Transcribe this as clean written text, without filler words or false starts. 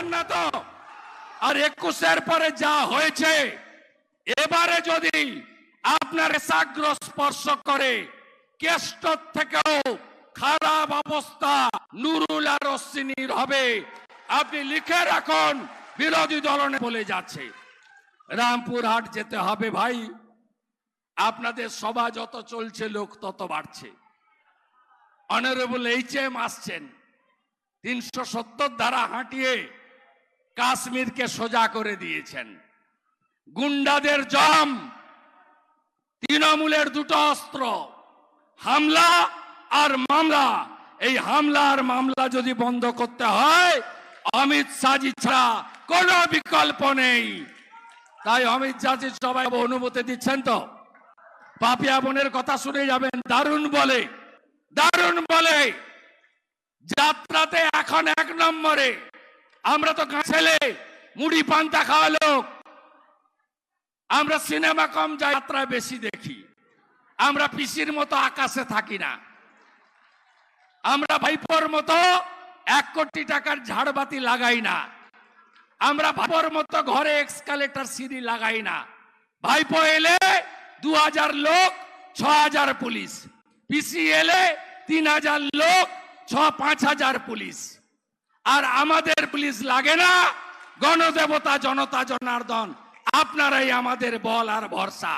পারবেন না তো? আর 21-এর পরে যা হয়েছে, এবারে যদি আপনার সাগ্র স্পর্শ করে, কেষ্ট থেকেও খারাপ অবস্থা নুরুল আর অশ্বিনীর হবে। আপনি লিখে রাখুন, বিরোধী দলনে বলে যাচ্ছে। রামপুরহাট যেতে হবে ভাই। আপনাদের সভা যত চলছে, লোক তত বাড়ছে। অনারেবল HM আসছেন, 370 ধারা হাঁটিয়ে কাশ্মীরকে সোজা করে দিয়েছেন। গুন্ডাদের জম, তৃণমূলের দুটো অস্ত্র, হামলা আর মামলা। এই হামলা আর মামলা যদি বন্ধ করতে হয়, অমিত শাহজি ছাড়া কোনো বিকল্প নেই। তাই অমিত শাহজি সবাই অনুমতি দিচ্ছেন তো? পাপিয়া বোনের কথা শুনে যাবেন, দারুণ বলে, দারুণ বলে। যাত্রাতে এখন 1 নম্বরে। আমরা তো ছেলে, মুড়ি পান্তা খাওয়া লোক। আমরা সিনেমা কম যাই, যাত্রা বেশি দেখি। আমরা পিসির মতো আকাশে থাকি না। আমরা ভাইপোর মতো 1 কোটি টাকার ঝাড়বাতি লাগাই না। আমরা ভাইপোর মতো ঘরে এক্সকালেটর সিঁড়ি লাগাই না। ভাইপো এলে 2000 লোক, 6000 পুলিশ। পিসি এলে 3000 লোক, 5000 পুলিশ। আর আমাদের পুলিশ লাগে না। গণদেবতা জনতা জনার্দন, আপনারাই আমাদের বল আর ভরসা।